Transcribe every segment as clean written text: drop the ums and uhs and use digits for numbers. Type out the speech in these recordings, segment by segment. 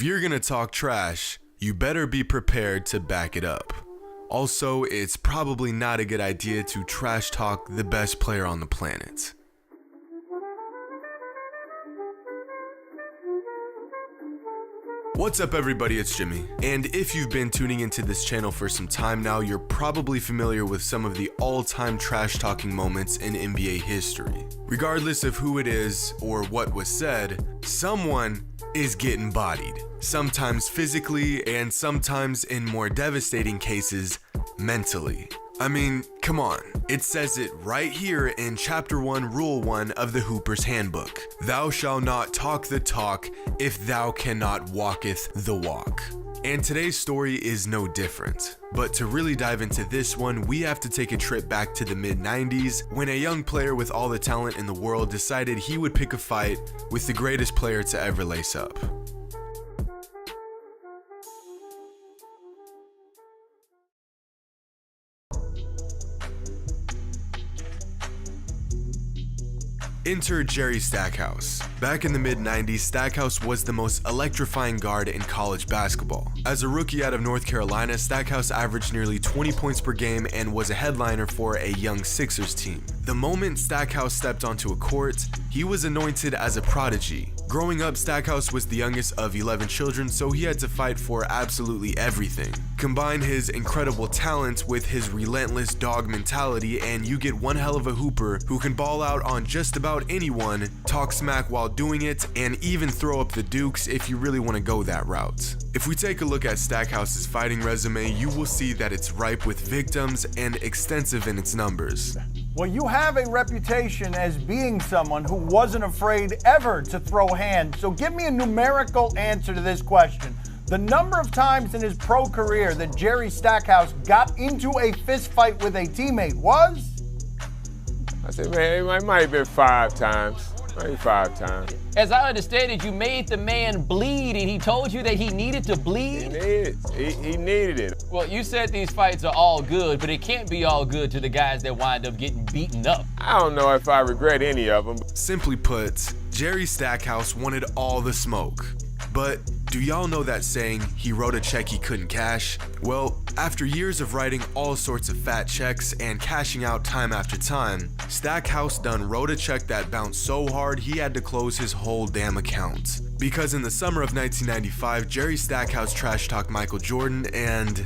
if you're gonna talk trash, you better be prepared to back it up. Also, it's probably not a good idea to trash talk the best player on the planet. What's up everybody, it's Jimmy, and if you've been tuning into this channel for some time now, you're probably familiar with some of the all-time trash-talking moments in NBA history. Regardless of who it is or what was said, someone is getting bodied. Sometimes physically, and sometimes in more devastating cases, mentally. I mean, come on, it says it right here in Chapter 1, Rule 1 of the Hooper's Handbook. Thou shalt not talk the talk if thou cannot walketh the walk. And today's story is no different. But to really dive into this one, we have to take a trip back to the mid-90s when a young player with all the talent in the world decided he would pick a fight with the greatest player to ever lace up. Enter Jerry Stackhouse. Back in the mid-90s, Stackhouse was the most electrifying guard in college basketball. As a rookie out of North Carolina, Stackhouse averaged nearly 20 points per game and was a headliner for a young Sixers team. The moment Stackhouse stepped onto a court, he was anointed as a prodigy. Growing up, Stackhouse was the youngest of 11 children, so he had to fight for absolutely everything. Combine his incredible talent with his relentless dog mentality and you get one hell of a hooper who can ball out on just about anyone, talk smack while doing it, and even throw up the dukes if you really want to go that route. If we take a look at Stackhouse's fighting resume, you will see that it's ripe with victims and extensive in its numbers. Well, you have a reputation as being someone who wasn't afraid ever to throw hands. So give me a numerical answer to this question. The number of times in his pro career that Jerry Stackhouse got into a fist fight with a teammate was? I said, man, it might have been 5 times. Maybe 5 times. As I understand it, you made the man bleed and he told you that he needed to bleed? He needed it. Well, you said these fights are all good, but it can't be all good to the guys that wind up getting beaten up. I don't know if I regret any of them. Simply put, Jerry Stackhouse wanted all the smoke. But do y'all know that saying, he wrote a check he couldn't cash? Well, after years of writing all sorts of fat checks and cashing out time after time, Stackhouse done wrote a check that bounced so hard he had to close his whole damn account. Because in the summer of 1995, Jerry Stackhouse trash-talked Michael Jordan and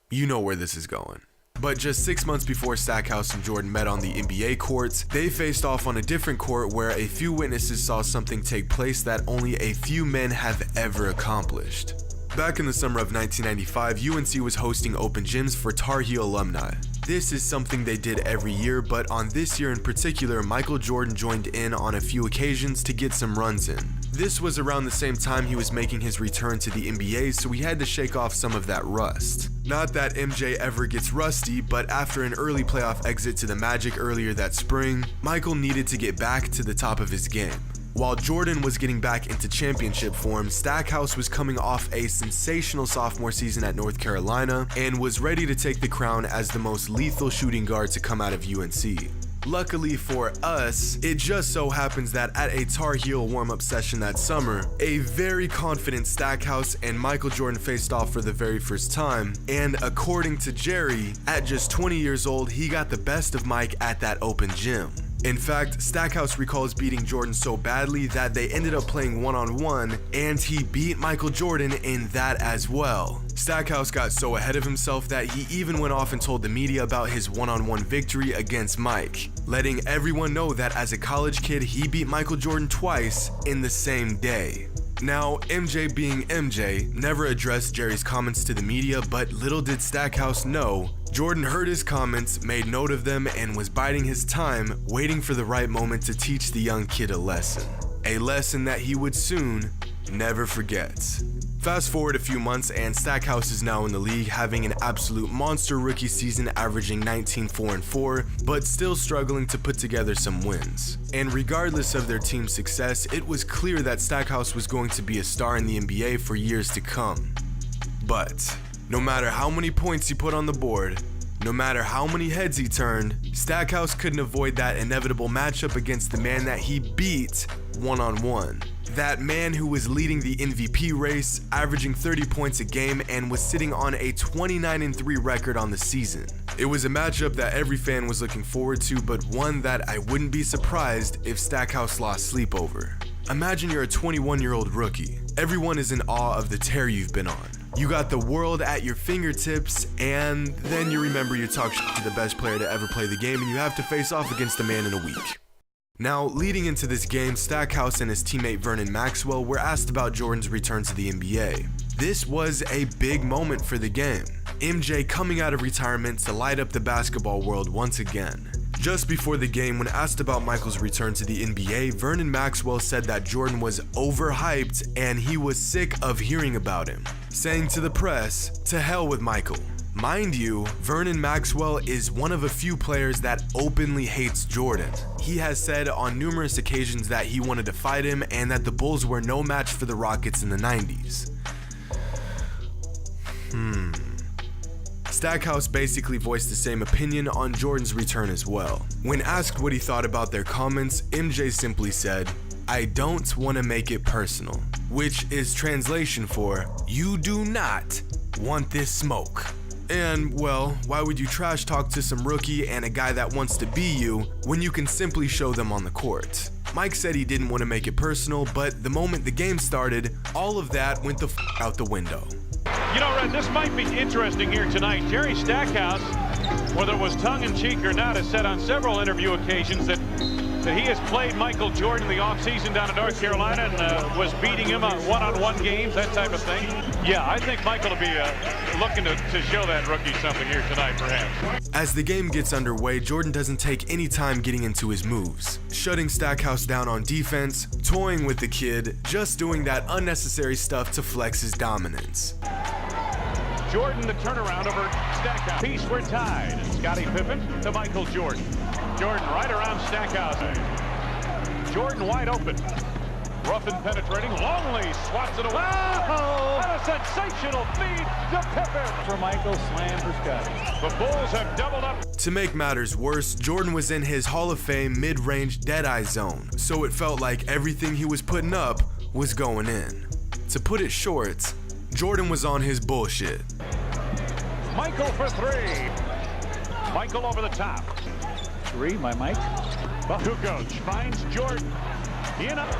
you know where this is going. But just 6 months before Stackhouse and Jordan met on the NBA courts, they faced off on a different court where a few witnesses saw something take place that only a few men have ever accomplished. Back in the summer of 1995, UNC was hosting open gyms for Tar Heel alumni. This is something they did every year, but on this year in particular, Michael Jordan joined in on a few occasions to get some runs in. This was around the same time he was making his return to the NBA, so he had to shake off some of that rust. Not that MJ ever gets rusty, but after an early playoff exit to the Magic earlier that spring, Michael needed to get back to the top of his game. While Jordan was getting back into championship form, Stackhouse was coming off a sensational sophomore season at North Carolina and was ready to take the crown as the most lethal shooting guard to come out of UNC. Luckily for us, it just so happens that at a Tar Heel warm-up session that summer, a very confident Stackhouse and Michael Jordan faced off for the very first time, and according to Jerry, at just 20 years old, he got the best of Mike at that open gym. In fact, Stackhouse recalls beating Jordan so badly that they ended up playing one-on-one, and he beat Michael Jordan in that as well. Stackhouse got so ahead of himself that he even went off and told the media about his one-on-one victory against Mike, letting everyone know that as a college kid he beat Michael Jordan twice in the same day. Now, MJ being MJ, never addressed Jerry's comments to the media, but little did Stackhouse know, Jordan heard his comments, made note of them, and was biding his time, waiting for the right moment to teach the young kid a lesson. A lesson that he would soon never forget. Fast forward a few months and Stackhouse is now in the league, having an absolute monster rookie season, averaging 19-4-4, but still struggling to put together some wins. And regardless of their team's success, it was clear that Stackhouse was going to be a star in the NBA for years to come. But no matter how many points he put on the board, no matter how many heads he turned, Stackhouse couldn't avoid that inevitable matchup against the man that he beat one-on-one. That man who was leading the MVP race, averaging 30 points a game, and was sitting on a 29-3 record on the season. It was a matchup that every fan was looking forward to, but one that I wouldn't be surprised if Stackhouse lost sleep over. Imagine you're a 21-year-old rookie. Everyone is in awe of the tear you've been on. You got the world at your fingertips, and then you remember you talked to the best player to ever play the game, and you have to face off against the man in a week. Now, leading into this game, Stackhouse and his teammate Vernon Maxwell were asked about Jordan's return to the NBA. This was a big moment for the game. MJ coming out of retirement to light up the basketball world once again. Just before the game, when asked about Michael's return to the NBA, Vernon Maxwell said that Jordan was overhyped and he was sick of hearing about him, saying to the press, "To hell with Michael." Mind you, Vernon Maxwell is one of a few players that openly hates Jordan. He has said on numerous occasions that he wanted to fight him and that the Bulls were no match for the Rockets in the 90s. Stackhouse basically voiced the same opinion on Jordan's return as well. When asked what he thought about their comments, MJ simply said, "I don't want to make it personal," which is translation for, "You do not want this smoke." And, well, why would you trash talk to some rookie and a guy that wants to be you when you can simply show them on the court? Mike said he didn't want to make it personal, but the moment the game started, all of that went the out the window. You know, Red, this might be interesting here tonight. Jerry Stackhouse, whether it was tongue-in-cheek or not, has said on several interview occasions that he has played Michael Jordan in the offseason down in North Carolina and was beating him on one-on-one games, that type of thing. Yeah, I think Michael will be looking to show that rookie something here tonight, perhaps. As the game gets underway, Jordan doesn't take any time getting into his moves, shutting Stackhouse down on defense, toying with the kid, just doing that unnecessary stuff to flex his dominance. Jordan, the turnaround over Stackhouse. Peace, we're tied. And Scottie Pippen to Michael Jordan. Jordan right around Stackhouse. Jordan wide open. Rough and penetrating. Longley swats it away. Oh! And a sensational feed to Pippen. For Michael, slam for Scottie. The Bulls have doubled up. To make matters worse, Jordan was in his Hall of Fame mid-range dead-eye zone, so it felt like everything he was putting up was going in. To put it short, Jordan was on his bullshit. Michael for three. Michael over the top. Three, my Mike. Kukoc finds Jordan. In up.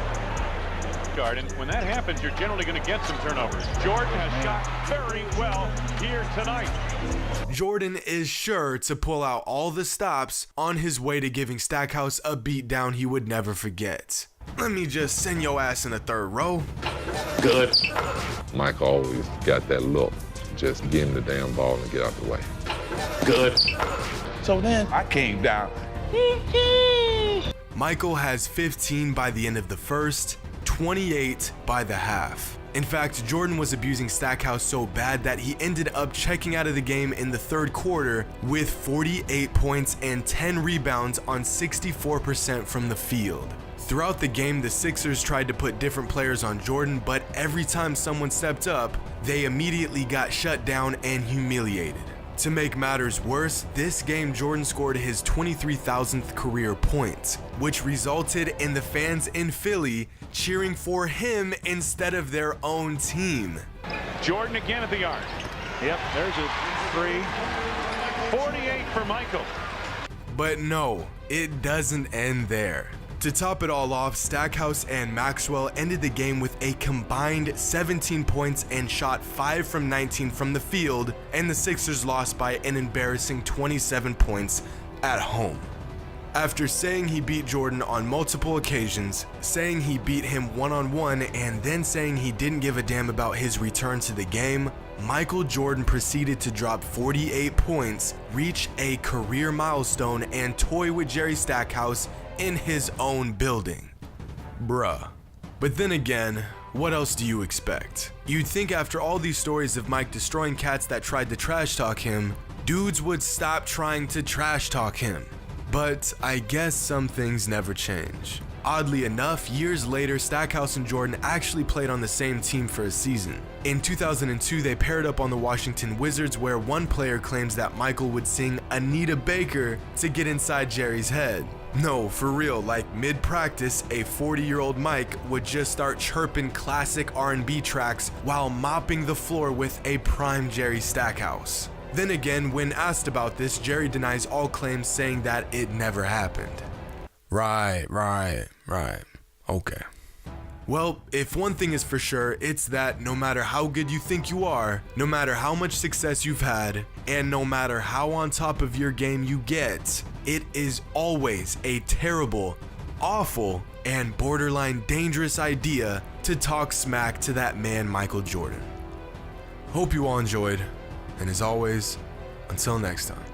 Garden. When that happens, you're generally going to get some turnovers. Jordan has shot very well here tonight. Jordan is sure to pull out all the stops on his way to giving Stackhouse a beatdown he would never forget. Let me just send your ass in the third row. Good. Mike always got that look. Just give him the damn ball and get out the way. Good. So then I came down. Michael has 15 by the end of the first, 28 by the half. In fact, Jordan was abusing Stackhouse so bad that he ended up checking out of the game in the third quarter with 48 points and 10 rebounds on 64% from the field. Throughout the game, the Sixers tried to put different players on Jordan, but every time someone stepped up, they immediately got shut down and humiliated. To make matters worse, this game Jordan scored his 23,000th career point, which resulted in the fans in Philly cheering for him instead of their own team. Jordan again at the arc. Yep, there's a three. 48 for Michael. But no, it doesn't end there. To top it all off, Stackhouse and Maxwell ended the game with a combined 17 points and shot 5 from 19 from the field, and the Sixers lost by an embarrassing 27 points at home. After saying he beat Jordan on multiple occasions, saying he beat him one-on-one, and then saying he didn't give a damn about his return to the game, Michael Jordan proceeded to drop 48 points, reach a career milestone, and toy with Jerry Stackhouse in his own building. Bruh. But then again, what else do you expect? You'd think after all these stories of Mike destroying cats that tried to trash talk him, dudes would stop trying to trash talk him. But I guess some things never change. Oddly enough, years later, Stackhouse and Jordan actually played on the same team for a season. In 2002, they paired up on the Washington Wizards, where one player claims that Michael would sing Anita Baker to get inside Jerry's head. No, for real, like mid-practice, a 40-year-old Mike would just start chirping classic R&B tracks while mopping the floor with a prime Jerry Stackhouse. Then again, when asked about this, Jerry denies all claims, saying that it never happened. Right. Okay. Well, if one thing is for sure, it's that no matter how good you think you are, no matter how much success you've had, and no matter how on top of your game you get, it is always a terrible, awful, and borderline dangerous idea to talk smack to that man Michael Jordan. Hope you all enjoyed, and as always, until next time.